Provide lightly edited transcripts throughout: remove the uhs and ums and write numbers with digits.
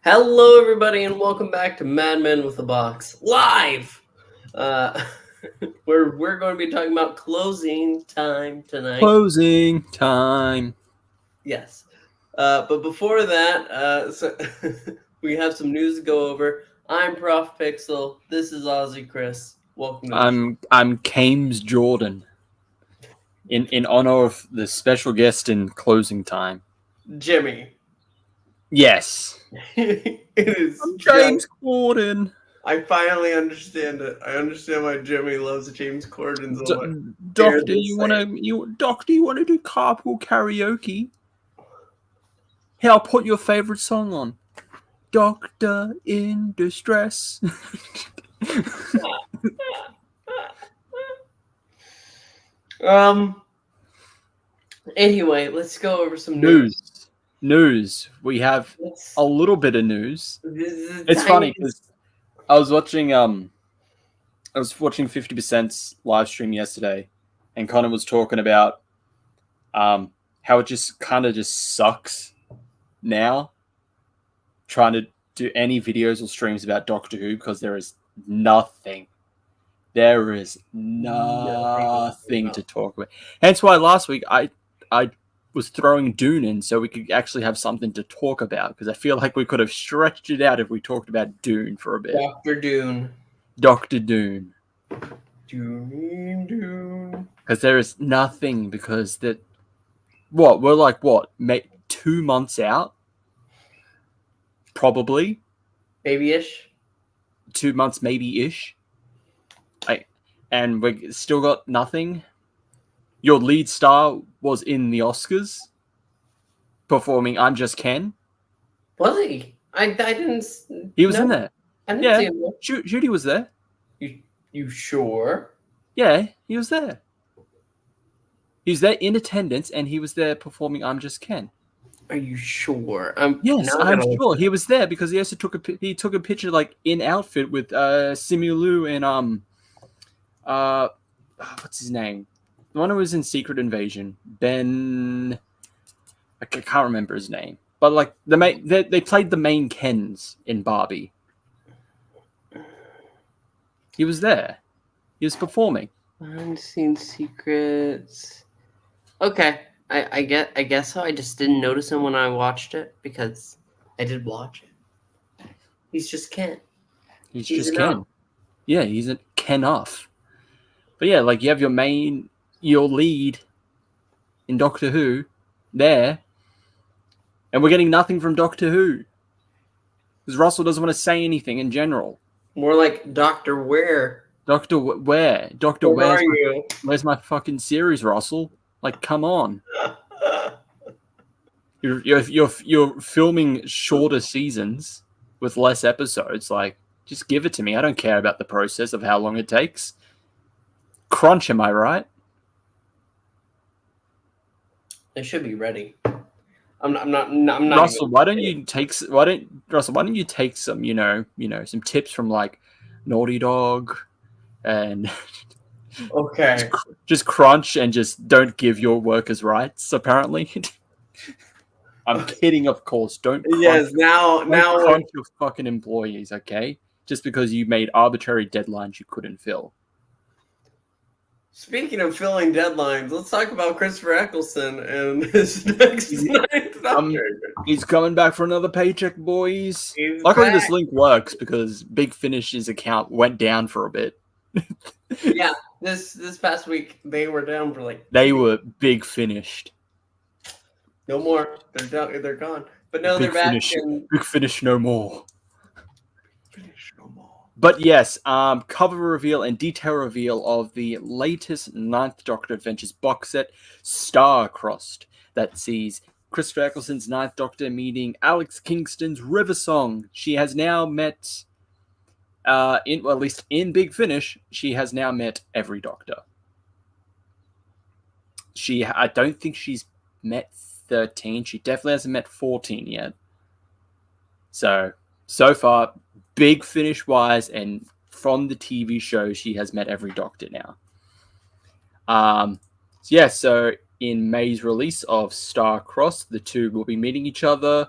Hello, everybody, and welcome back to Madmen with a Box live. We're going to be talking about closing time tonight. Closing time. Yes, but before that, so we have some news to go over. I'm ProfPixel. This is OZChris. Welcome to the show. I'm Kames Jordan. In honor of the special guest in closing time. Jimmy. Yes. It is James Corden. I finally understand it. I understand why Jimmy loves James Corden so much. Doctor, you wanna do carpool karaoke? Hey, I'll put your favorite song on. Doctor in Distress. Anyway, let's go over some News. We have a little bit of news. It's funny because I was watching 50%'s live stream yesterday, and Connor was talking about how it just kind of just sucks now trying to do any videos or streams about Doctor Who because there is nothing. There is nothing to talk about. Hence why last week I was throwing Dune in so we could actually have something to talk about, because I feel like we could have stretched it out if we talked about Dune for a bit. Dr. Dune. Dune. Because there is nothing, because we're like 2 months out? Probably. Maybe-ish. 2 months maybe-ish. And we still got nothing. Your lead star was in the Oscars performing I'm Just Ken. Was he? I didn't. He was in there. I didn't see him. Judy was there. You sure? Yeah, he was there. He was there in attendance, and he was there performing I'm Just Ken. Are you sure? Yes, I'm sure. He was there because he also took a picture like in outfit with Simu Liu and what's his name? The one who was in Secret Invasion, Ben. I can't remember his name, but like they played the main Kens in Barbie. He was there. He was performing. Unseen Secrets. Okay, I guess so. I just didn't notice him when I watched it because I did watch it. He's just Ken. He's just Ken. Yeah, he's a Ken off. But yeah, like you have your lead in Doctor Who there, and we're getting nothing from Doctor Who because Russell doesn't want to say anything in general. More like Doctor Where. Doctor Where? Doctor Where where's my fucking series, Russell? Like, come on. You're filming shorter seasons with less episodes. Like, just give it to me. I don't care about the process of how long it takes. Crunch, am I right? They should be ready. I'm not. Russell, why don't you take some, some tips from like Naughty Dog, and okay, just crunch and just don't give your workers rights. Apparently, I'm kidding, of course. Don't. Yes, now crunch your fucking employees, okay? Just because you made arbitrary deadlines you couldn't fill. Speaking of filling deadlines, let's talk about Christopher Eccleston and his next Ninth Doctor. He's coming back for another paycheck, boys. Luckily, this link works because Big Finish's account went down for a bit. Yeah, this past week they were down for like. They were big finished. No more. They're done. They're gone. But no, they're back. Big Finish no more. But yes, cover reveal and detail reveal of the latest Ninth Doctor Adventures box set, Star-Crossed, that sees Christopher Eccleston's Ninth Doctor meeting Alex Kingston's River Song. She has now met, at least in Big Finish, she has now met every Doctor. I don't think she's met 13. She definitely hasn't met 14 yet. So far, Big Finish wise and from the TV show, she has met every Doctor now. So in May's release of Star-Crossed, the two will be meeting each other.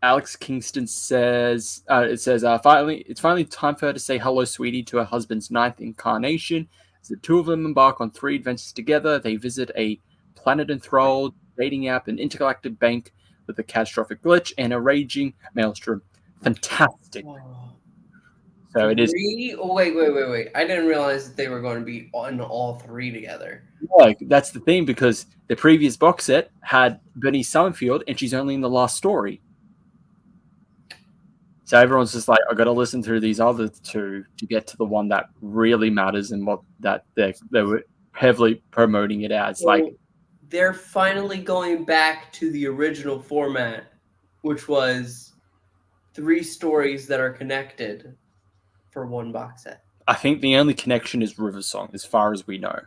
Alex Kingston says, finally, it's finally time for her to say hello, sweetie, to her husband's ninth incarnation. As the two of them embark on 3 adventures together, they visit a planet-enthralled dating app, an intergalactic bank with a catastrophic glitch, and a raging maelstrom. Fantastic. So it is. Oh, wait. I didn't realize that they were going to be on all 3 together. Like, that's the thing, because the previous box set had Bernice Summerfield, and she's only in the last story. So everyone's just like, I got to listen through these other 2 to get to the one that really matters and what that they were heavily promoting it as. So they're finally going back to the original format, which was 3 stories that are connected for 1 box set. I think the only connection is River Song, as far as we know.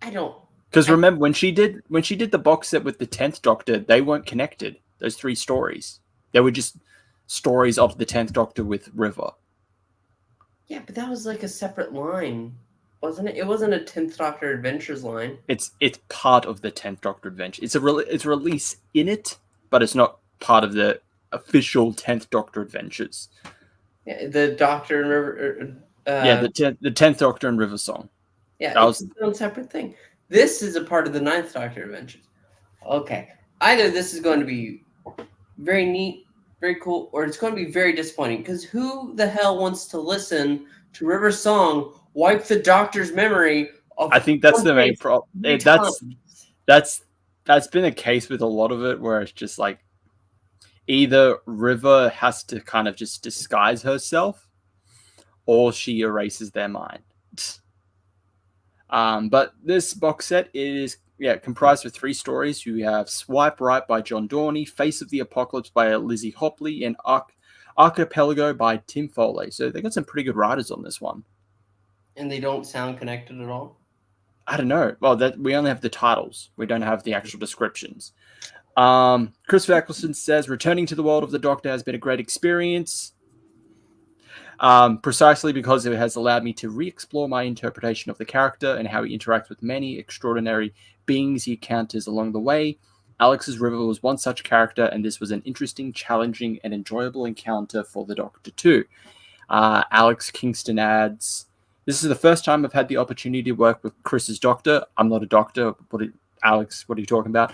I don't. Because remember, when she did the box set with the 10th Doctor, they weren't connected. Those 3 stories, they were just stories of the 10th Doctor with River. Yeah, but that was like a separate line, wasn't it? It wasn't a 10th Doctor Adventures line. It's part of the 10th Doctor Adventure. It's a release in it, but it's not part of the official 10th Doctor Adventures. Yeah, the Doctor and River. The 10th Doctor and River Song. Yeah, that was its own separate thing. This is a part of the 9th Doctor Adventures. Okay, either this is going to be very neat, very cool, or it's going to be very disappointing, because who the hell wants to listen to River Song wipe the Doctor's memory of... I think that's the main problem. That's been a case with a lot of it, where it's just like either River has to kind of just disguise herself, or she erases their mind. But this box set is comprised of 3 stories. You have Swipe Right by John Dorney, Face of the Apocalypse by Lizzie Hopley, and Archipelago by Tim Foley. So they got some pretty good writers on this one. And they don't sound connected at all? I don't know. Well, we only have the titles. We don't have the actual descriptions. Chris Eccleston says, returning to the world of the Doctor has been a great experience. Precisely because it has allowed me to re-explore my interpretation of the character and how he interacts with many extraordinary beings he encounters along the way. Alex's River was one such character, and this was an interesting, challenging, and enjoyable encounter for the Doctor too. Alex Kingston adds, this is the first time I've had the opportunity to work with Chris's Doctor. I'm not a doctor. Alex, what are you talking about?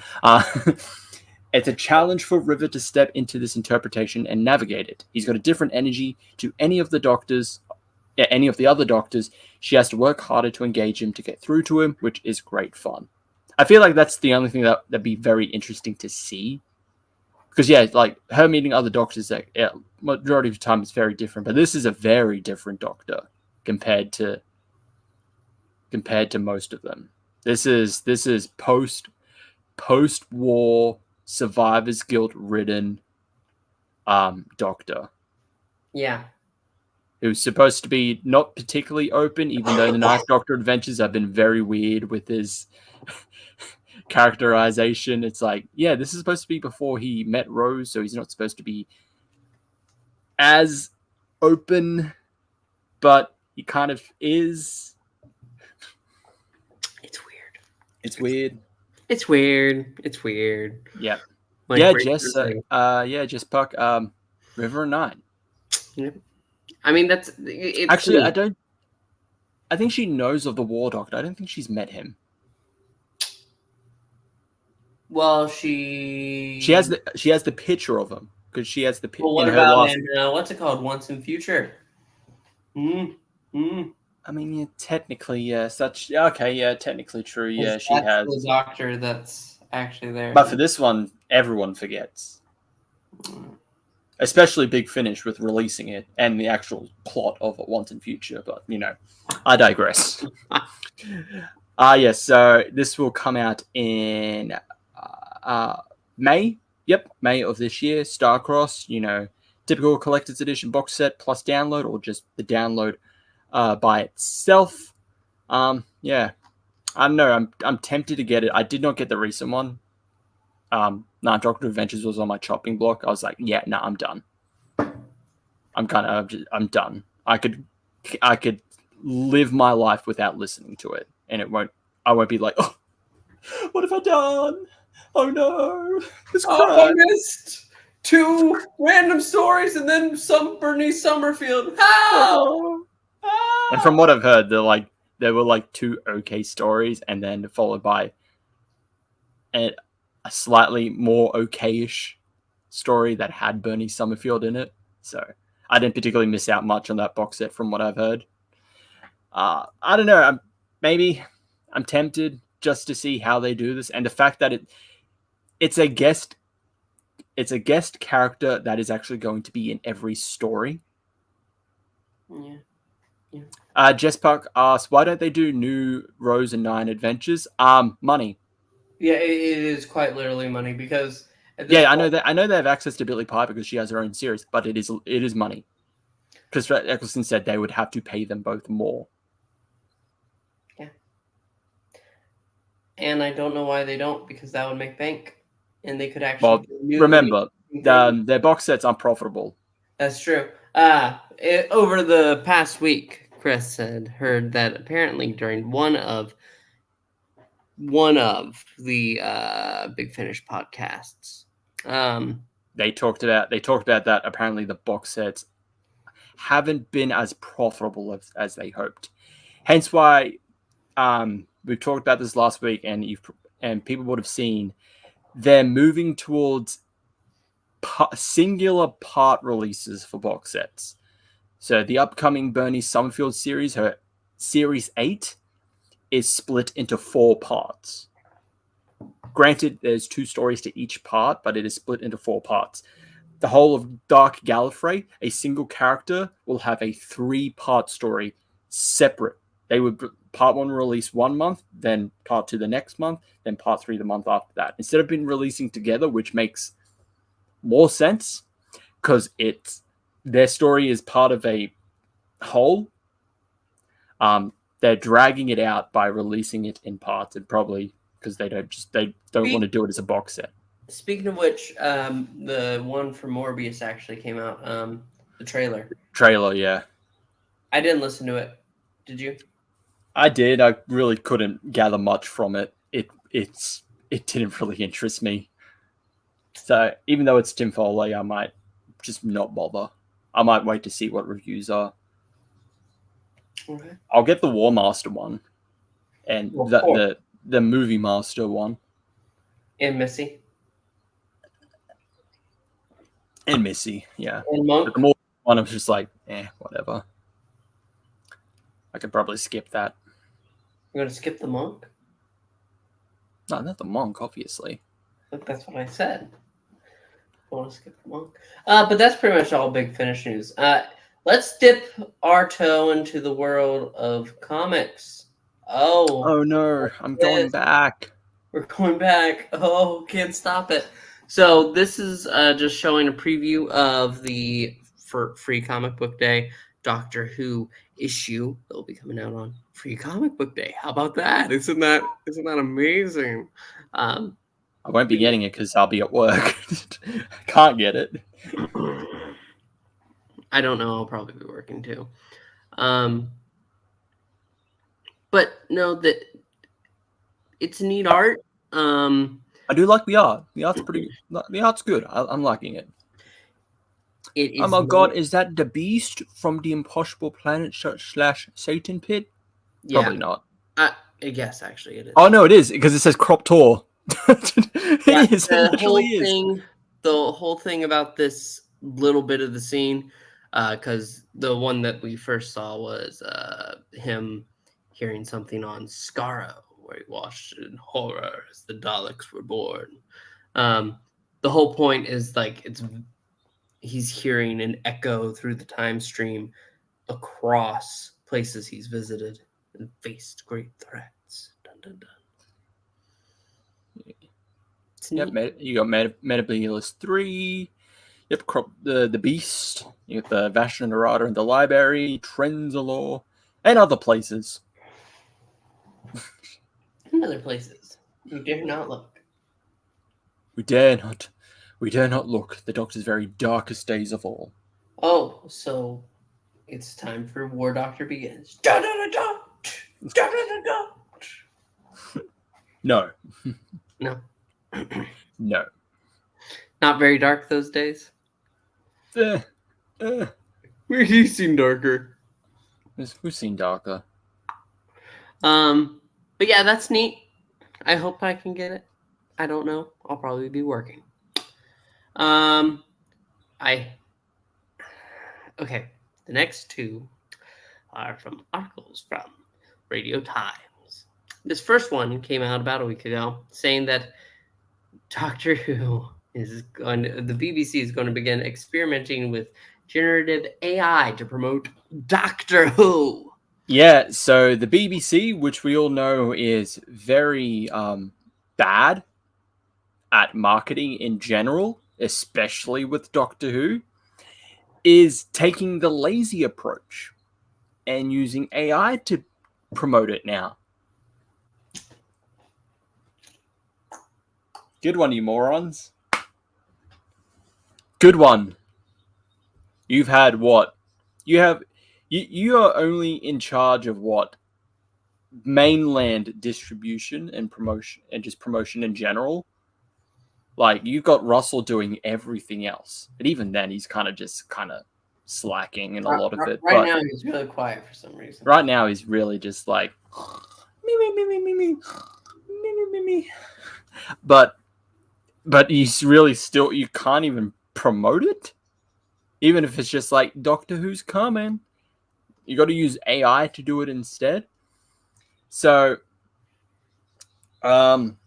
It's a challenge for River to step into this interpretation and navigate it. He's got a different energy to any of the other doctors. She has to work harder to engage him to get through to him, which is great fun. I feel like that's the only thing that'd be very interesting to see. Because, like her meeting other doctors, majority of the time it's very different. But this is a very different Doctor compared to most of them. This is post-war Survivor's Guild ridden Doctor. Yeah. It was supposed to be not particularly open, even though the 9th Doctor Adventures have been very weird with his characterization. It's like, this is supposed to be before he met Rose, so he's not supposed to be as open, but he kind of is. It's weird. It's weird. Yeah. Like Jess Puck, River and 9. Yeah. I mean, it's actually cool. I think she knows of the War Doctor. I don't think she's met him. Well, she has the picture of him, because she has the picture. Well, what about what's it called? Once in Future. I mean, technically, technically true. Yeah, she has the Doctor that's actually there. But for this one, everyone forgets. Especially Big Finish with releasing it and the actual plot of Once in Future. But, I digress. So this will come out in May. Yep, May of this year. Star-Crossed, typical collector's edition box set plus download, or just the download by itself. I don't know. I'm tempted to get it. I did not get the recent one. 9th Doctor Adventures was on my chopping block. I was like, I'm done. I'm done. I could live my life without listening to it, and I won't be like, oh, what have I done? Oh no, this Oh, I crap. missed 2 random stories and then some Bernie Summerfield. How? Oh. And from what I've heard, there were like 2 okay stories, and then followed by a slightly more okay-ish story that had Bernie Summerfield in it. So I didn't particularly miss out much on that box set from what I've heard. I don't know. Maybe I'm tempted just to see how they do this, and the fact that it's a guest character that is actually going to be in every story. Yeah. Jess Park asks, why don't they do new Rose and Nine adventures? Money. Yeah, it is quite literally money because I know that. I know they have access to Billie Pie because she has her own series, but it is money. Because Eccleston said they would have to pay them both more. Yeah. And I don't know why they don't, because that would make bank, and they could actually. Remember, their box sets aren't profitable. That's true. Over the past week, Chris had heard that apparently during one of the Big Finish podcasts, they talked about that apparently the box sets haven't been as profitable as they hoped. Hence why we talked about this last week, and people would have seen they're moving towards singular part releases for box sets. So the upcoming Bernie Summerfield series, her Series 8, is split into 4 parts. Granted, there's 2 stories to each part, but it is split into 4 parts. The whole of Dark Gallifrey, a single character will have a 3-part story separate. They would part 1 release 1 month, then part 2 the next month, then part 3 the month after that. Instead of being releasing together, which makes more sense because their story is part of a whole. They're dragging it out by releasing it in parts, and probably because they don't want to do it as a box set. Speaking of which, the one for Morbius actually came out. The trailer. Yeah. I didn't listen to it. Did you? I did. I really couldn't gather much from it. It didn't really interest me. So even though it's Tim Foley, I might just not bother. I might wait to see what reviews are. Okay. I'll get the War Master one, and the Movie Master one, and Missy, yeah. and Monk. But the more one, I was just like, whatever. I could probably skip that. You're gonna skip the Monk? No, not the Monk, obviously. That's what I said. I want to skip the Monk. But that's pretty much all Big Finish news. Let's dip our toe into the world of comics. Oh no, I'm going back. We're going back. Oh, can't stop it. So this is just showing a preview of the Free Comic Book Day Doctor Who issue that will be coming out on Free Comic Book Day. How about that? Isn't that amazing? I won't be getting it because I'll be at work. Can't get it. I don't know. I'll probably be working too. But no, that it's neat art. I do like the art. The art's pretty. The art's good. I'm liking it. Oh my god, is that the Beast from the Impossible Planet / Satan Pit? Yeah. Probably not. I guess actually it is. Oh no, it is because it says Crop Tour. It is. It literally is. The whole thing about this little bit of the scene, because the one that we first saw was him hearing something on Skaro, where he watched in horror as the Daleks were born. The whole point is like he's hearing an echo through the time stream across places he's visited and faced great threats. Dun, dun, dun. Yep, you got Metabolus 3. Yep, the Beast. You got the Vashon Narada in the library, Trenzalore, and other places. And other places. You dare not look. We dare not look. The Doctor's very darkest days of all. Oh, so It's time for War Doctor Begins. Da, da, da, da. Da, da, da, da. No. No. No. Not very dark those days. We've seen darker. We've seen darker. But yeah, that's neat. I hope I can get it. I don't know. I'll probably be working. Okay. The next two are from articles from Radio Times. This first one came out about a week ago, saying that Doctor Who the BBC is going to begin experimenting with generative AI to promote Doctor Who. Yeah, so the BBC, which we all know is very bad at marketing in general, especially with Doctor Who, is taking the lazy approach and using AI to promote it now. Good one, you morons. Good one. You've had what? You are only in charge of what? Mainland distribution and promotion, and just promotion in general. Like, you've got Russell doing everything else. But even then, he's kind of slacking in a lot of it. Right now, he's really quiet for some reason. Right now, he's really just like, me. But he's really still, you can't even promote it. Even if it's just like, Doctor Who's coming. You got to use AI to do it instead. So, in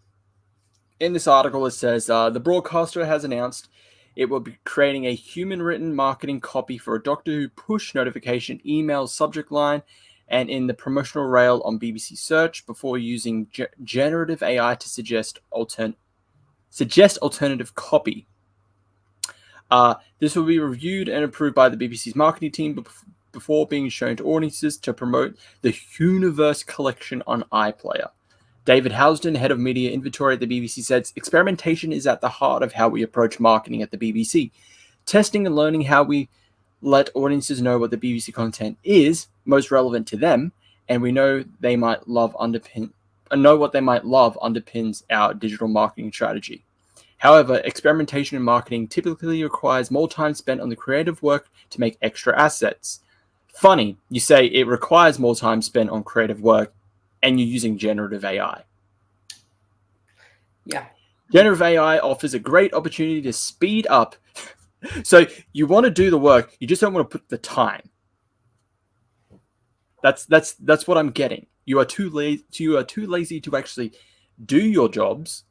this article, it says, the broadcaster has announced it will be creating a human-written marketing copy for a Doctor Who push notification email subject line and in the promotional rail on BBC Search before using generative AI to suggest alternative copy. This will be reviewed and approved by the BBC's marketing team before being shown to audiences to promote the Universe collection on iPlayer. David Housden, head of media inventory at the BBC, says experimentation is at the heart of how we approach marketing at the BBC. Testing and learning how we let audiences know what the BBC content is most relevant to them, and we know what they might love underpins our digital marketing strategy. However, experimentation in marketing typically requires more time spent on the creative work to make extra assets. Funny, you say it requires more time spent on creative work and you're using generative AI. Yeah. Generative AI offers a great opportunity to speed up. So you want to do the work, you just don't want to put the time. That's what I'm getting. You are too lazy to actually do your jobs.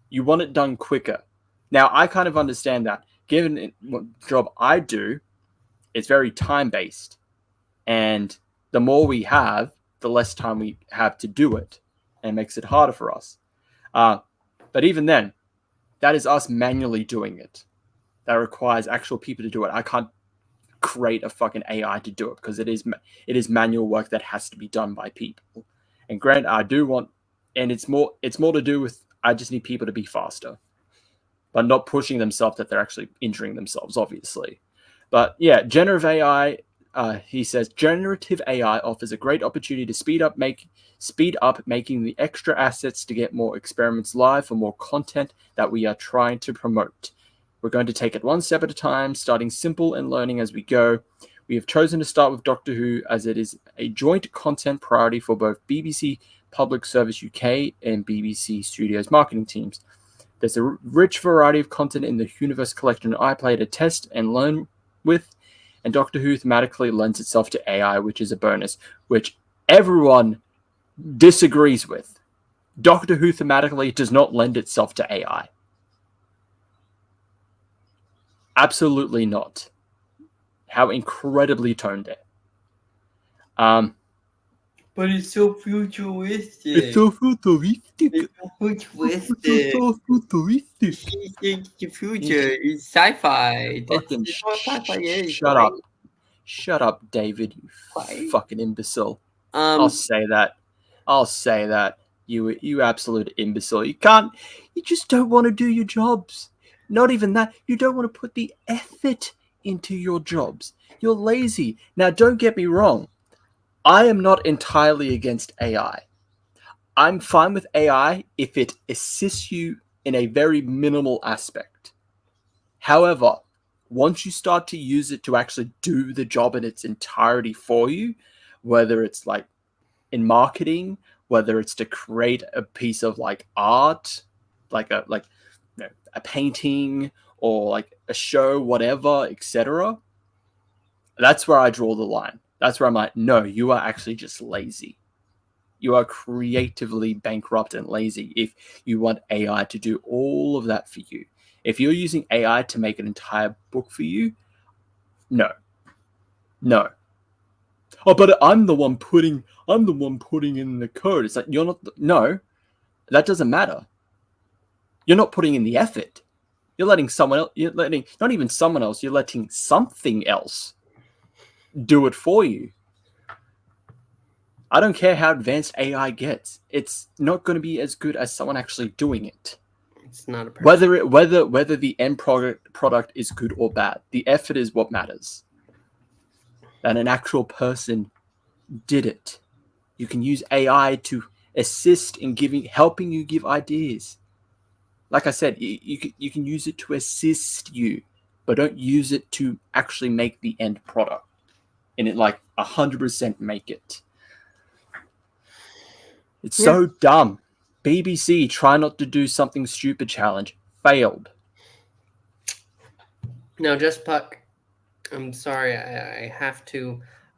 You want it done quicker. Now, I kind of understand that. Given what job I do, it's very time-based. And the more we have, the less time we have to do it. And it makes it harder for us. But even then, that is us manually doing it. That requires actual people to do it. I can't create a fucking AI to do it because it is manual work that has to be done by people. And granted, I do want, and it's more to do with, I just need people to be faster, but not pushing themselves that they're actually injuring themselves, obviously. But yeah, generative AI, he says, generative AI offers a great opportunity to speed up making the extra assets to get more experiments live for more content that we are trying to promote. We're going to take it one step at a time, starting simple and learning as we go. We have chosen to start with Doctor Who as it is a joint content priority for both BBC Public Service UK and BBC Studios marketing teams. There's a rich variety of content in the Universe collection I play to test and learn with, and Doctor Who thematically lends itself to AI, which is a bonus, which everyone disagrees with. Doctor Who thematically does not lend itself to AI. Absolutely not. How incredibly tone deaf. But it's so futuristic. It's so futuristic. It's so futuristic. It's the future. It's sci-fi. Fucking That's what sci-fi is. shut right? up. Shut up, David, you Why? fucking imbecile. I'll say that. You absolute imbecile. You just don't want to do your jobs. Not even that. You don't want to put the effort into your jobs. You're lazy. Now, don't get me wrong. I am not entirely against AI. I'm fine with AI if it assists you in a very minimal aspect. However, once you start to use it to actually do the job in its entirety for you, whether it's like in marketing, whether it's to create a piece of like art, like a painting or like a show, whatever, etc., that's where I draw the line. That's where I'm like, no, you are actually just lazy. You are creatively bankrupt and lazy if you want AI to do all of that for you. If you're using AI to make an entire book for you, no. Oh, but I'm the one putting in the code. It's like you're not. No, that doesn't matter. You're not putting in the effort. You're letting someone else. You're letting not even someone else. You're letting something else do it for you. I don't care how advanced AI gets. It's not going to be as good as someone actually doing it. It's not a person. Whether the end product is good or bad, the effort is what matters. And an actual person did it. You can use AI to assist in helping you give ideas. Like I said, you can use it to assist you, but don't use it to actually make the end product. And it like 100% make it. It's so dumb. BBC, try not to do something stupid challenge. Failed. Now, Just Puck, I'm sorry, I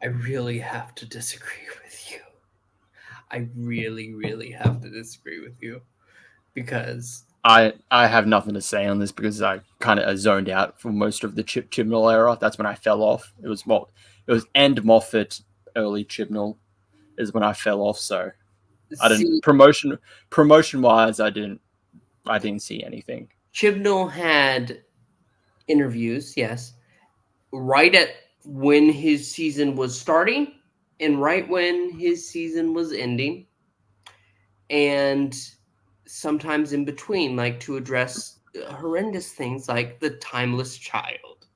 really have to disagree with you. I really, really have to disagree with you because I have nothing to say on this because I kind of zoned out for most of the Chibnall era. That's when I fell off. It was end Moffat, early Chibnall is when I fell off. So I didn't promotion wise. I didn't see anything. Chibnall had interviews, yes, right at when his season was starting and right when his season was ending, and sometimes in between, like to address horrendous things like the timeless child.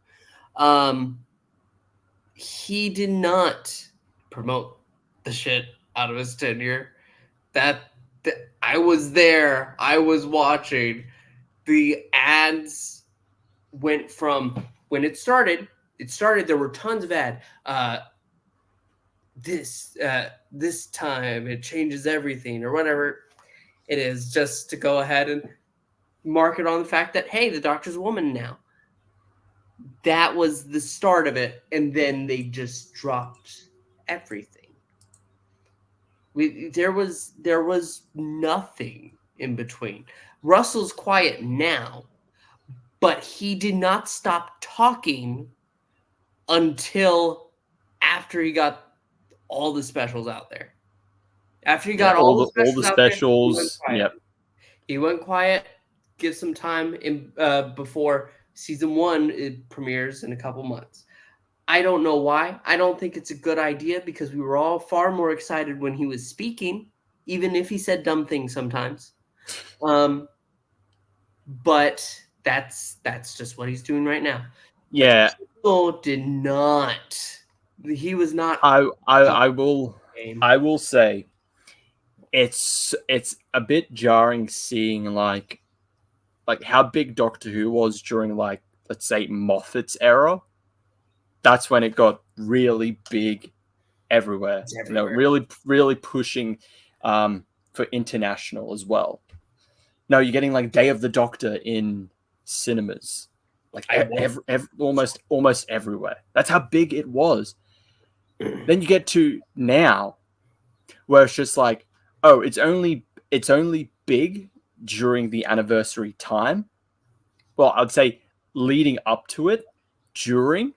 He did not promote the shit out of his tenure. I was there. I was watching. The ads went from when it started. There were tons of ads. This time it changes everything or whatever it is, just to go ahead and mark it on the fact that, hey, the Doctor's a woman now. That was the start of it, and then they just dropped everything. There was nothing in between. Russell's quiet now, but he did not stop talking until after he got all the specials out there. After he got all the specials, he went quiet. Give some time before season 1 premieres in a couple months. I don't know why. I don't think it's a good idea because we were all far more excited when he was speaking, even if he said dumb things sometimes. But that's just what he's doing right now. Yeah. People did not. He was not. I will say it's a bit jarring seeing like how big Doctor Who was during like, let's say, Moffat's era. That's when it got really big everywhere. You know, really pushing for international as well. No, you're getting like Day of the Doctor in cinemas, like almost everywhere. That's how big it was. Then you get to now, where it's just like, oh, it's only big during the anniversary time. Well, I'd say leading up to it, during,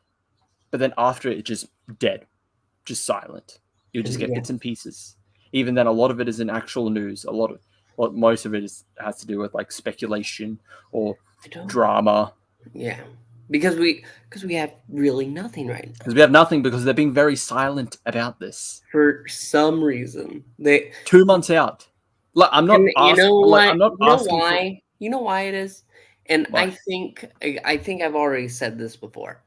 but then after it, just dead, just silent. You just get bits and pieces. Even then, a lot of it is in actual news. Most of it has to do with like speculation or drama. Yeah, because we have really nothing right now. Because we have nothing because they're being very silent about this for some reason. 2 months out. Look, I'm not. You know why? I'm not asking. You know why it is, and Why? I think I've already said this before.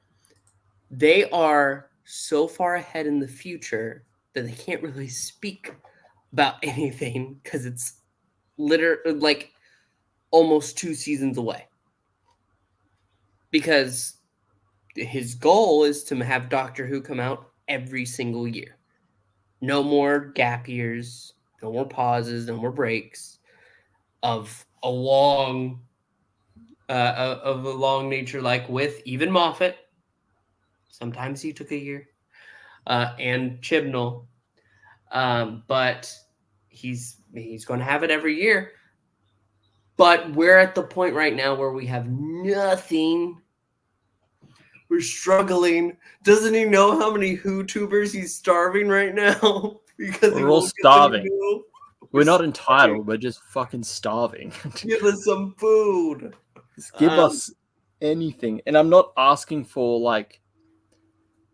they are so far ahead in the future that they can't really speak about anything because it's literally like almost 2 seasons away. Because his goal is to have Doctor Who come out every single year. No more gap years, no more pauses, no more breaks of a long nature, like with even Moffat. Sometimes he took a year, and Chibnall, but he's going to have it every year. But we're at the point right now where we have nothing. We're struggling. Doesn't he know how many Who-tubers he's starving right now? Because We're all starving. We're not entitled. We're just fucking starving. Give us some food. Just give us anything. And I'm not asking for like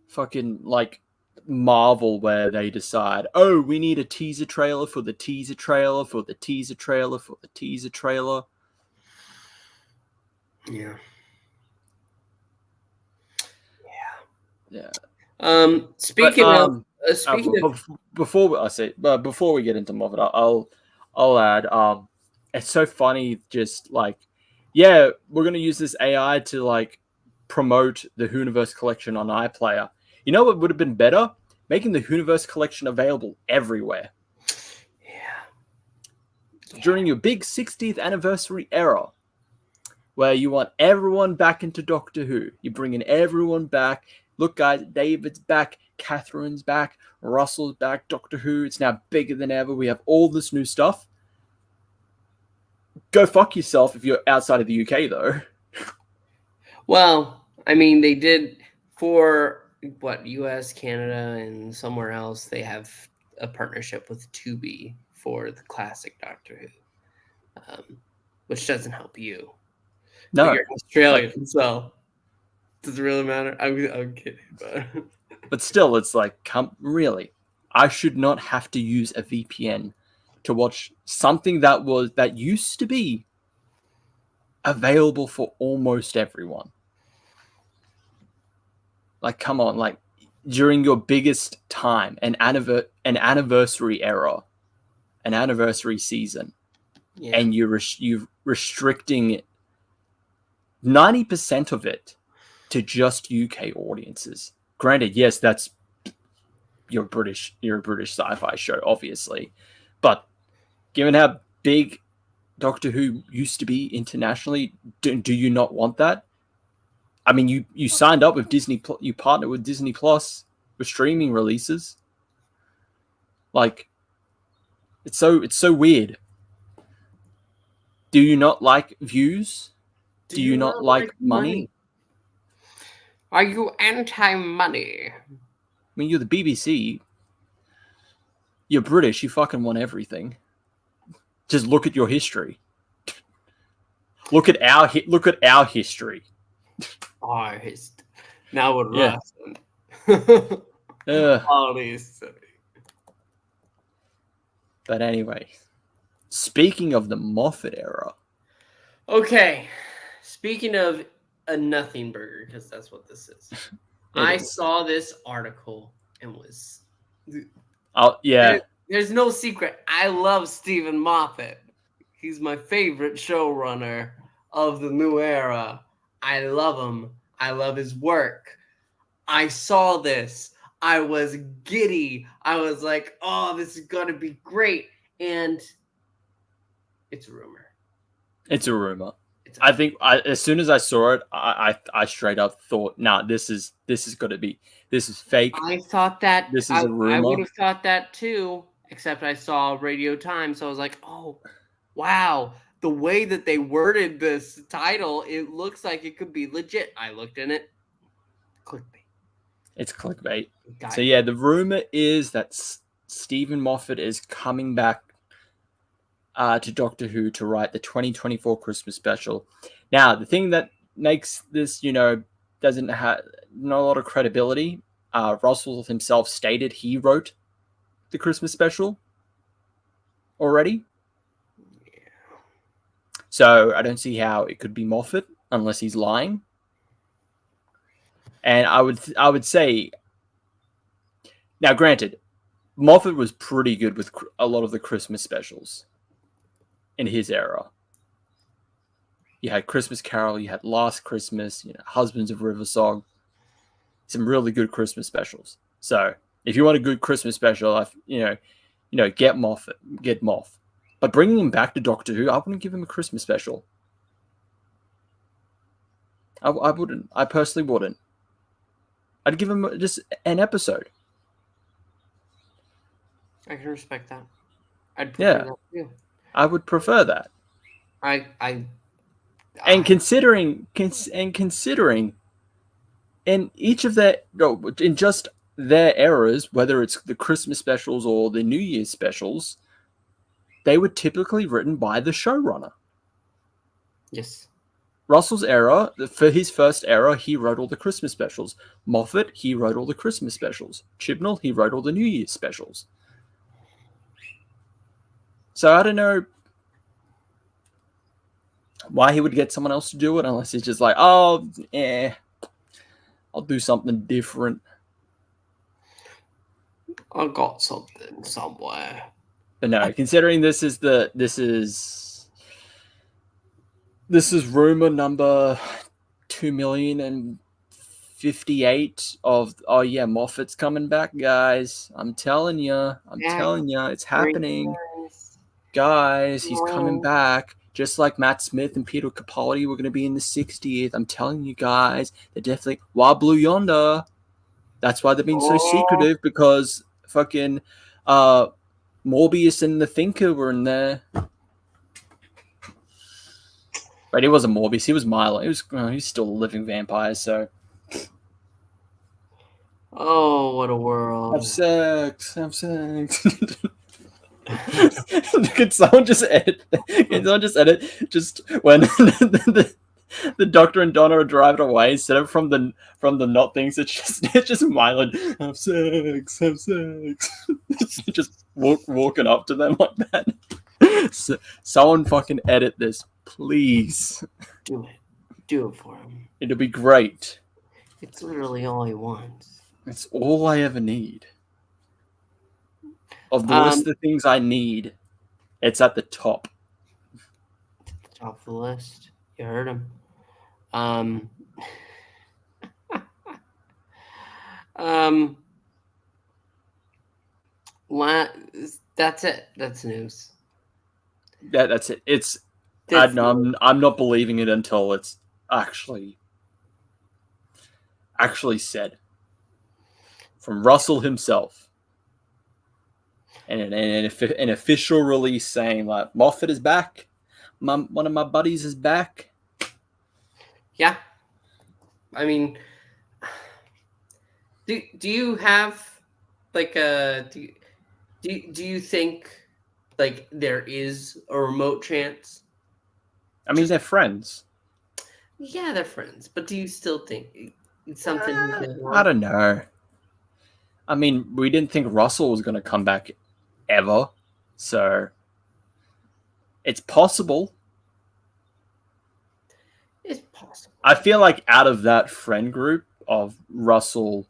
fucking like Marvel where they decide, oh, we need a teaser trailer for the teaser trailer for the teaser trailer for the teaser trailer. Yeah. Yeah. Speaking of before we get into Moffat, I'll add, it's so funny, just like, yeah, we're gonna use this AI to like promote the Whoniverse collection on iPlayer. You know what would have been better? Making the Whoniverse collection available everywhere. Yeah. During your big 60th anniversary era, where you want everyone back into Doctor Who. You're bringing everyone back. Look, guys, David's back. Catherine's back. Russell's back. Doctor Who, it's now bigger than ever. We have all this new stuff. Go fuck yourself if you're outside of the UK, though. Well, I mean, they did for what, US, Canada, and somewhere else. They have a partnership with Tubi for the classic Doctor Who, which doesn't help you. No, you're Australian, so does it really matter? I'm kidding, but still, it's like, really, I should not have to use a VPN to watch something that used to be available for almost everyone. Like, come on, like during your biggest time, an anniversary era, an anniversary season, and you're restricting 90% of it to just UK audiences. Granted, yes, that's you're a British sci-fi show, obviously, but given how big Doctor Who used to be internationally, do you not want that? I mean, you signed up with Disney, you partnered with Disney Plus with streaming releases. Like, it's so weird. Do you not like views? Do you not like money? Are you anti-money? I mean, you're the BBC. You're British. You fucking want everything. Just look at your history. Look at our history. Our history. Now with Russell. But anyway, speaking of the Moffat era. Okay, speaking of a nothing burger, because that's what this is. I saw this article and was... Oh, yeah. There's no secret. I love Stephen Moffat. He's my favorite showrunner of the new era. I love him. I love his work. I saw this. I was giddy. I was like, oh, this is going to be great. And it's a rumor. It's a rumor. I think as soon as I saw it, I straight up thought, nah, this is fake. I thought that. This is a rumor. I would have thought that too, except I saw Radio Times, so I was like, oh, wow. The way that they worded this title, it looks like it could be legit. I looked in it. Clickbait. It's clickbait. So yeah, the rumor is that Stephen Moffat is coming back to Doctor Who to write the 2024 Christmas special. Now, the thing that makes this, doesn't have not a lot of credibility. Russell himself stated he wrote the Christmas special already. Yeah. So I don't see how it could be Moffat unless he's lying. And I would say, now granted, Moffat was pretty good with a lot of the Christmas specials in his era. You had Christmas Carol, you had Last Christmas, Husbands of River Song, some really good Christmas specials. So if you want a good Christmas special, get Moffat, get Moff. But bringing him back to Doctor Who, I wouldn't give him a Christmas special. I wouldn't. I personally wouldn't. I'd give him just an episode. I can respect that. I'd prefer that too. I would prefer that. And considering in each of in just their eras, whether it's the Christmas specials or the New Year's specials, they were typically written by the showrunner. Yes. Russell's era, for his first era, he wrote all the Christmas specials. Moffat, he wrote all the Christmas specials. Chibnall, he wrote all the New Year's specials. So I don't know why he would get someone else to do it unless he's just like, I'll do something different. I got something somewhere. But no, considering this is rumor number 2,058 of, oh yeah, Moffat's coming back, guys. I'm telling you, it's happening. Guys, he's coming back. Just like Matt Smith and Peter Capaldi were going to be in the 60th. I'm telling you guys, they're definitely Wild Blue Yonder. That's why they're being so secretive, because fucking Morbius and the Thinker were in there. But he wasn't Morbius. He was Milo. He's still a living vampire, so. Oh, what a world. Have sex. Could someone just edit? Just when the Doctor and Donna are driving away, instead of from the not things, it's just Milo. Have sex. Just walking up to them like that. So, someone fucking edit this, please. Do it for him. It'll be great. It's literally all he wants. It's all I ever need. Of the list of things I need, it's at the top. Top of the list. You heard him. That's it. That's news. That's it. I'm not believing it until it's actually said from Russell himself. And an official release saying like Moffat is back, one of my buddies is back. Yeah, I mean, do you have like a do you think like there is a remote chance? I mean, they're friends. Yeah, they're friends, but do you still think it's something? I don't know. I mean, we didn't think Russell was going to come back ever, so it's possible. It's possible. I feel like out of that friend group of Russell,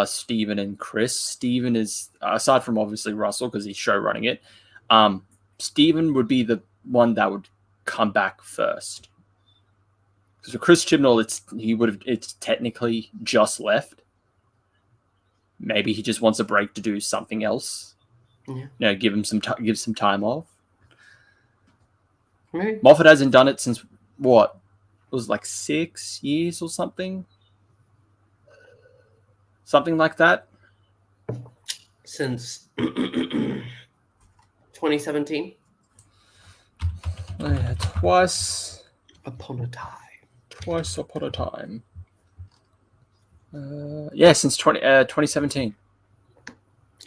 Steven, and Chris, Steven is, aside from obviously Russell because he's show running it, Steven would be the one that would come back first. Because for Chris Chibnall, it's technically just left. Maybe he just wants a break to do something else. Yeah. Give some time off. Right. Moffat hasn't done it since what? It was like 6 years or something. Something like that. Since 2017. Twice upon a time. Since 2017.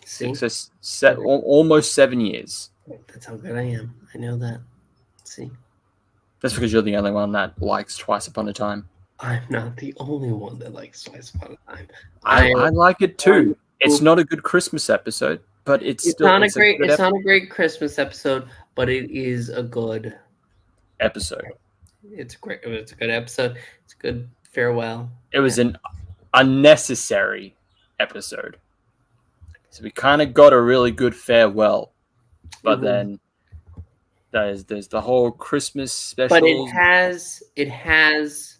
See? So almost 7 years. That's how good I am. I know that. See? That's because you're the only one that likes Twice Upon a Time. I'm not the only one that likes Twice Upon a Time. I like it too. It's not a good Christmas episode, but it's not a great Christmas episode, but it is a good episode. It's great. It's a good episode. It's a good farewell. It was an unnecessary episode. So we kind of got a really good farewell, but then there's the whole Christmas specials. But it has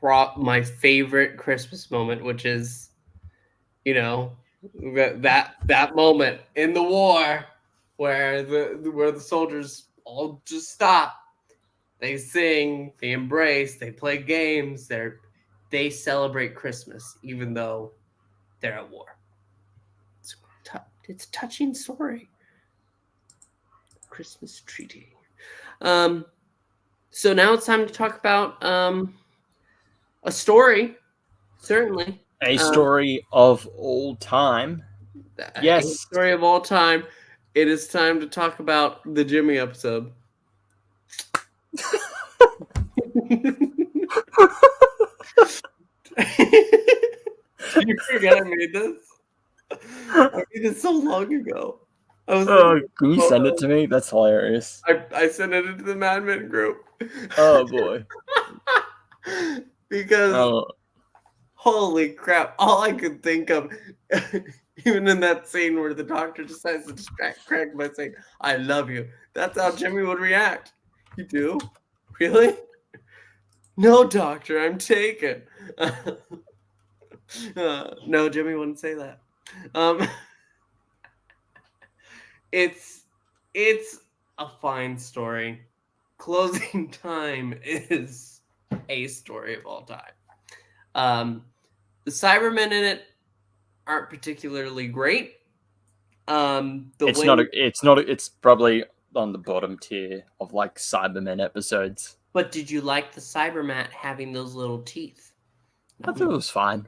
brought my favorite Christmas moment, which is, that moment in the war where the soldiers all just stop. They sing, they embrace, they play games, they celebrate Christmas even though they're at war. It's a touching story. Christmas treaty. So now it's time to talk about a story. Certainly. A story of all time. Yes. A story of all time. It is time to talk about the Jimmy episode. You forget I made this? I made this so long ago. Can you send it to me? That's hilarious. I sent it into the madmen group. Oh boy. Because holy crap, all I could think of, even in that scene where the doctor decides to distract Craig by saying, "I love you." That's how Jimmy would react. You do? Really? No, doctor, I'm taken. No, Jimmy wouldn't say that. It's a fine story. Closing Time is a story of all time. The Cybermen in it aren't particularly great. It's probably on the bottom tier of like Cybermen episodes. But did you like the Cybermat having those little teeth? I thought it was fine.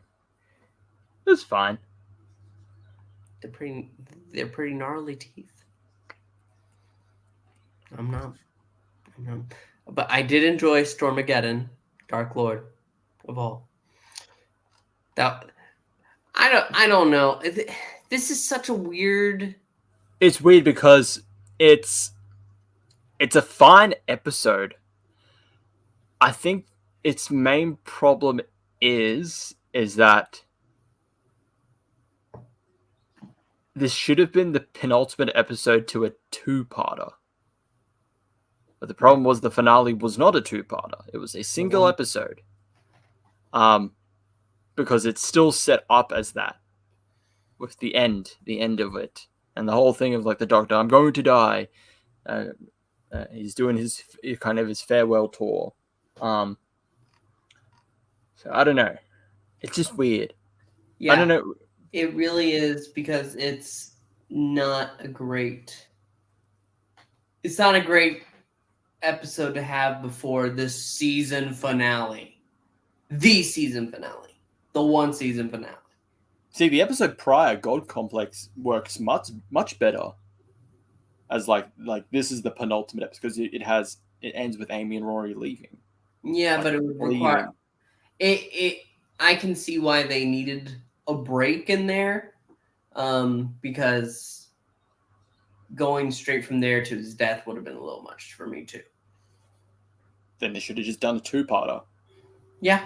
It was fine. They're pretty gnarly teeth. I'm not. But I did enjoy Stormageddon, Dark Lord of all. I don't know. This is such a weird. It's weird because it's a fine episode. I think its main problem is that this should have been the penultimate episode to a two-parter. But the problem was the finale was not a two-parter. It was a single episode. Because it's still set up as that. With the end of it. And the whole thing of like the doctor, I'm going to die. He's doing his farewell tour. So I don't know. It's just weird. Yeah, I don't know. It really is because it's not a great episode to have before this season finale. The season finale. The one season finale. See, the episode prior, God Complex, works much better. As like this is the penultimate episode because it ends with Amy and Rory leaving. Yeah, but it would require it. I can see why they needed a break in there, because going straight from there to his death would have been a little much for me too. Then they should have just done a two-parter. Yeah.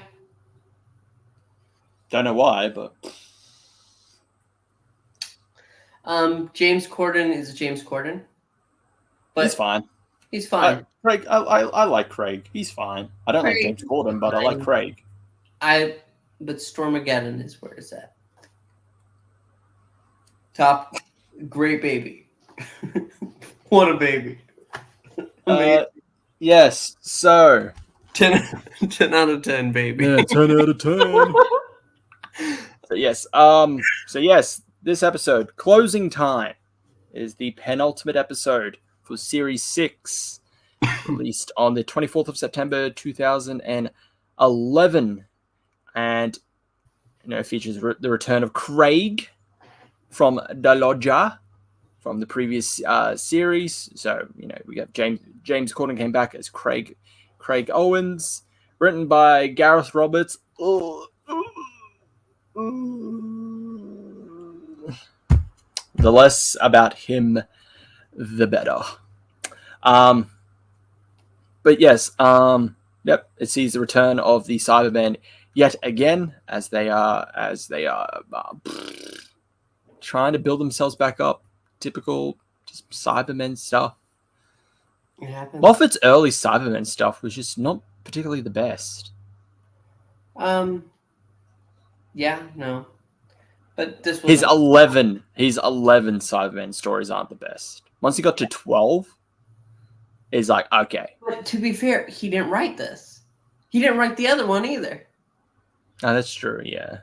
Don't know why, but James Corden is James Corden. But he's fine. He's fine. Craig, I like Craig. He's fine. I don't like James Corden, but I like Craig. But Stormageddon is where it's at. Top, great baby. What a baby. Yes, so 10 out of 10, baby. Yeah, 10 out of 10. So yes, this episode, Closing Time, is the penultimate episode for Series 6, released on the 24th of September 2011. And, features the return of Craig from the Lodger from the previous series. So, we got James Corden came back as Craig Owens, written by Gareth Roberts. The less about him, the better. But yes, it sees the return of the Cybermen yet again, as they are trying to build themselves back up. Typical just Cybermen stuff. It happens. Moffat's early Cybermen stuff was just not particularly the best. Yeah, no. But this was His 11 Cybermen stories aren't the best. Once he got to 12, it's like, okay. But to be fair, he didn't write this. He didn't write the other one either. Oh, that's true, yeah.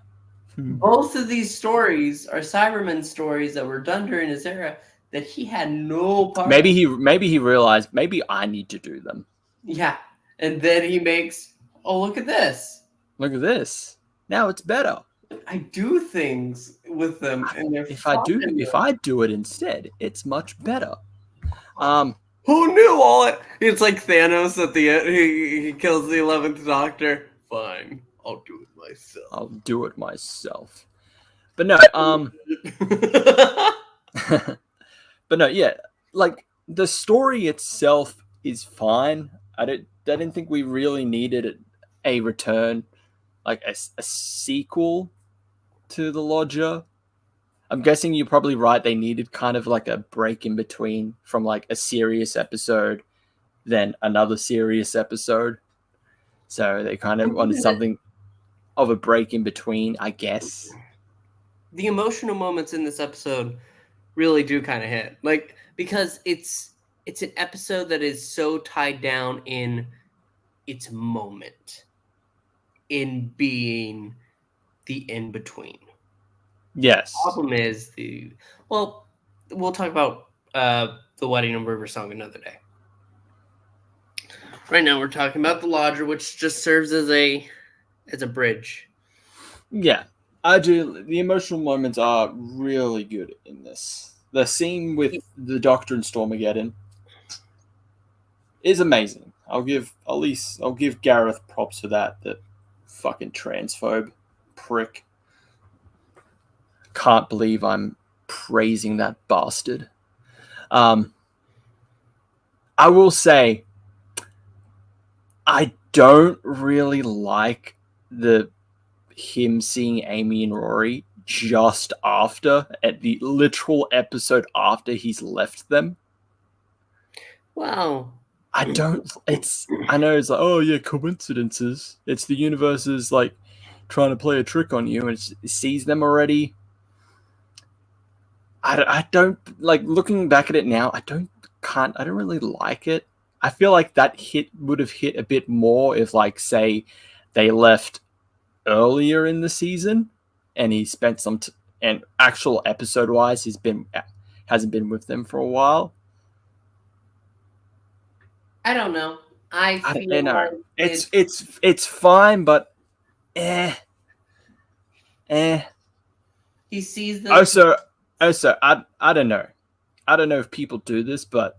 Both of these stories are Cybermen stories that were done during his era that he had no part. Maybe he realized maybe I need to do them. Yeah, and then he makes, oh, look at this. Look at this. Now it's better. I do things with them, and they're if I do it instead, it's much better. Who knew all it? It's like Thanos at the end. He kills the 11th Doctor. Fine, I'll do it myself. But no, but no, yeah, like the story itself is fine. I didn't think we really needed a return, like a sequel to the Lodger. I'm guessing you're probably right. They needed kind of like a break in between from like a serious episode, then another serious episode. So they kind of wanted something of a break in between, I guess. The emotional moments in this episode really do kind of hit, like, because it's an episode that is so tied down in its moment, in being the in between. Yes. The problem is we'll talk about the wedding and River Song another day. Right now we're talking about the Lodger, which just serves as a bridge. Yeah, I do. The emotional moments are really good in this. The scene with the Doctor and Stormageddon is amazing. I'll give Gareth props for that. That fucking transphobe prick. Can't believe I'm praising that bastard. I will say, I don't really like him seeing Amy and Rory just after, at the literal episode after he's left them. Wow. I know it's like, oh yeah, coincidences. It's the universe's like trying to play a trick on you, and it sees them already. I don't like, looking back at it now. I don't really like it. I feel like that would have hit a bit more if, like, say, they left earlier in the season, and he spent and actual episode wise, hasn't been with them for a while. I don't know. I feel like it's fine, but he sees them. Also, I don't know. I don't know if people do this, but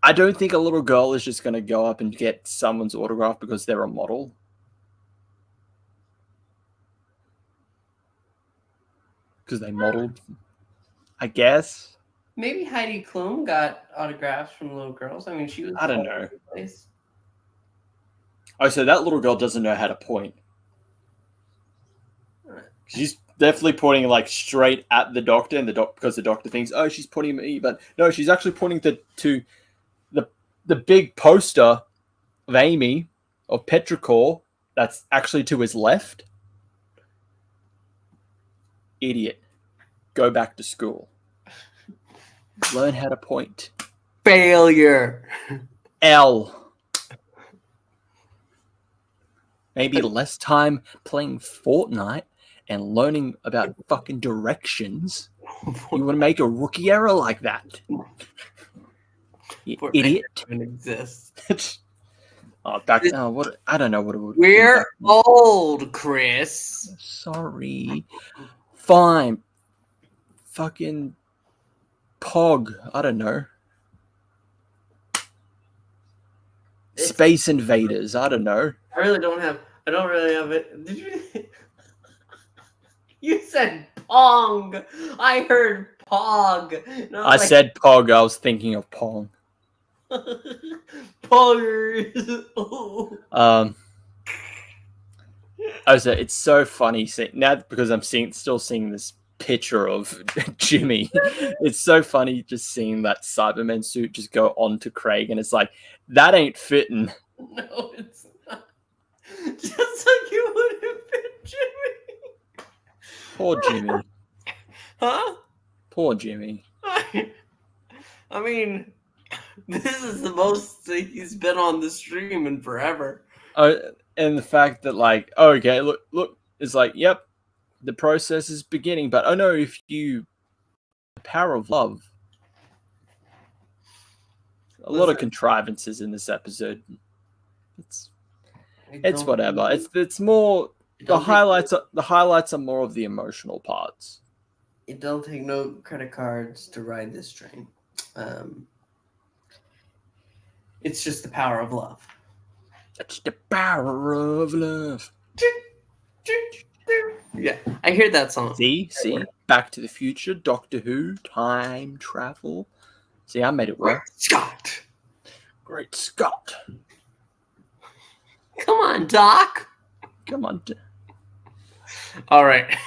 I don't think a little girl is just going to go up and get someone's autograph because they're a model. Because they modeled, I guess. Maybe Heidi Klum got autographs from little girls. I mean, she was. I don't know. Oh, so that little girl doesn't know how to point. She's definitely pointing like straight at the Doctor, and because the Doctor thinks, oh, she's pointing at me, but no, she's actually pointing to the big poster of Amy, of Petrichor, that's actually to his left. Idiot. Go back to school. Learn how to point. Failure. L. Maybe less time playing Fortnite and learning about fucking directions. You want to make a rookie error like that? You idiot. Exists. What? I don't know what it would. We're old, Chris. Sorry. Fine. Fucking Pog. I don't know. Space Invaders. I don't know. I don't really have it. Did you? You said Pong. I heard Pog. No, I said Pog. I was thinking of Pong. Poggers. It's so funny seeing now because I'm still seeing this picture of Jimmy. It's so funny just seeing that Cyberman suit just go onto Craig, and it's like that ain't fitting. No, it's not. Just like you would have been Jimmy. Poor Jimmy. Huh? Poor Jimmy. I mean, this is the most he's been on the stream in forever. And the fact that like, okay, look, it's like, yep, the process is beginning, but oh no, if you the power of love. A lot of contrivances in this episode. It's whatever. It's more the highlights are more of the emotional parts. It don't take no credit cards to ride this train. It's just the power of love. It's the power of love. Yeah, I hear that song. See, Back to the Future, Doctor Who, time travel. See, I made it work. Great Scott. Come on, Doc. Come on. All right.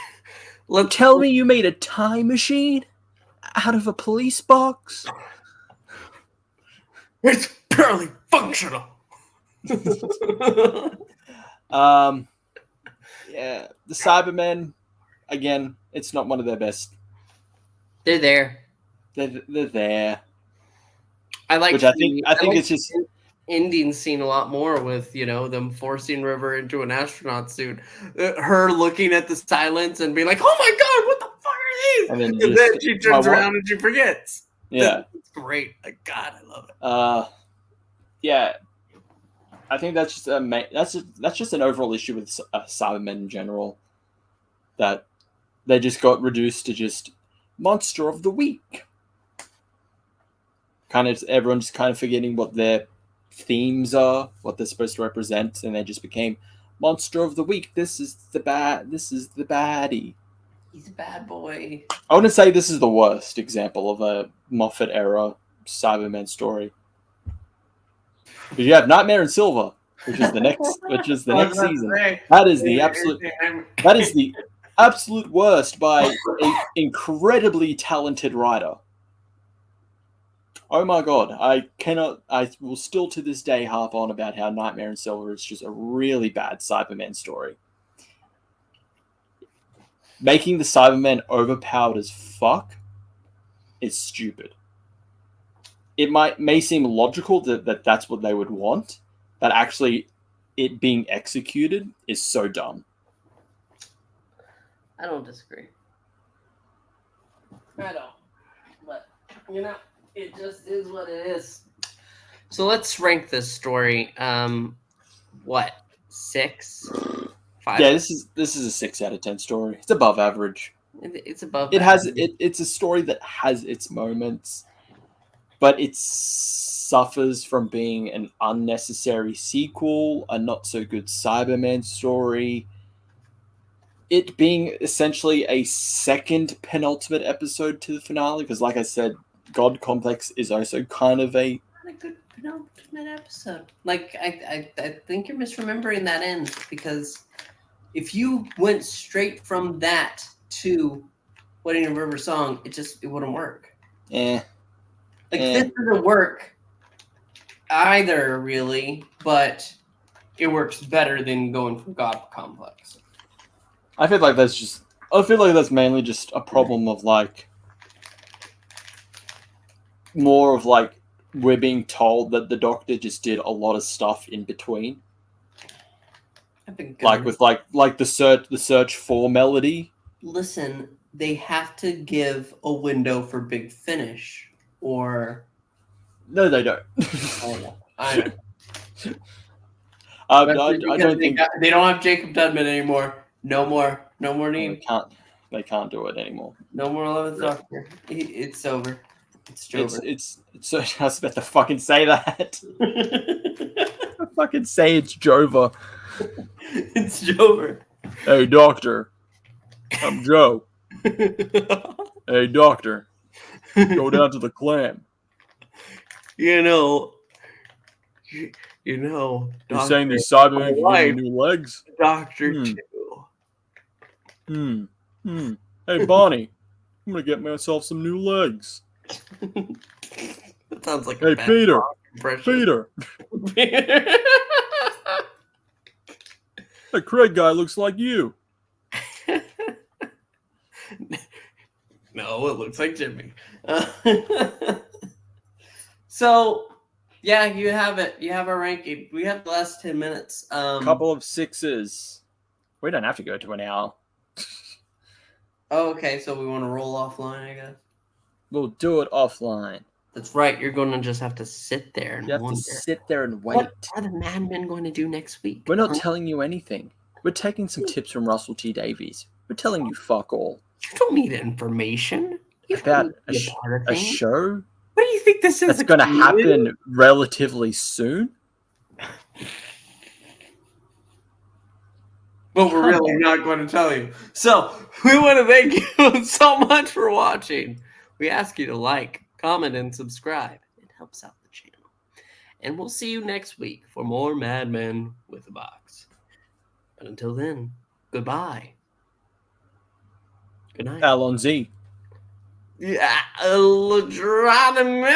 Tell me you made a time machine out of a police box. It's barely functional. Yeah, the Cybermen, again, it's not one of their best. They're there. They're there. I think it's just ending scene a lot more with them forcing River into an astronaut suit, her looking at the silence and being like, "Oh my god, what the fuck are these?" And then she turns around and she forgets. Yeah, it's great. Like, God, I love it. Yeah, I think that's just an overall issue with Cybermen in general, that they just got reduced to just monster of the week. Everyone just kind of forgetting what their themes are, what they're supposed to represent, and they just became monster of the week. This is the baddie. He's a bad boy. I wouldn't say this is the worst example of a Moffat era Cybermen story. But you have Nightmare in Silver, which is the next season. That is the absolute worst by an incredibly talented writer. Oh my god, I will still to this day harp on about how Nightmare in Silver is just a really bad Cybermen story. Making the Cybermen overpowered as fuck is stupid. It may seem logical that that's what they would want, but actually it being executed is so dumb. I don't disagree. I don't. But, it just is what it is. So let's rank this story. What? 6? 5? Yeah, this is a 6 out of 10 story. It's above average. It's above. It's a story that has its moments, but it suffers from being an unnecessary sequel, a not so good Cyberman story. It being essentially a second penultimate episode to the finale, because like I said, God Complex is also kind of a good penultimate episode. Like I think you're misremembering that end, because if you went straight from that to Wedding of River Song, it wouldn't work. This doesn't work either, really, but it works better than going from God Complex. I feel like that's mainly just a problem of more of we're being told that the Doctor just did a lot of stuff in between. With the search for Melody. Listen, they have to give a window for Big Finish, or no, they don't. I know. I don't think they don't have Jacob Dudman anymore. No more need. They can't do it anymore. No more 11th Doctor. It's over. It's over. It's so I was about to fucking say that. I fucking say it's Jova. It's Jover. Hey, Doctor. I'm Joe. Hey, Doctor. Go down to the clam. You're You know, You're saying these Cybermen can life. give me new legs? Doctor Hmm. 2. Hey, Bonnie, I'm gonna get myself some new legs. That sounds like Hey, a bad Peter. impression. Peter. That Craig guy looks like you. No, it looks like Jimmy. So, yeah, you have it. You have our ranking. We have the last 10 minutes. Couple of 6s. We don't have to go to an hour. Oh, okay, so we want to roll offline, I guess. We'll do it offline. That's right. You're going to just have to sit there and You have wonder. to sit there and wait. What are the madmen going to do next week? We're not telling you anything. We're taking some tips from Russell T Davies. We're telling you fuck all. You don't need information. You About don't need to be a part of a things. show What do you think this is? that's going to happen relatively soon? But we're really not going to tell you. So we want to thank you so much for watching. We ask you to like, comment, and subscribe. It helps out the channel. And we'll see you next week for more Mad Men with a Box. But until then, goodbye. Good night. ALLONS-Y. Yeah, Geronimo.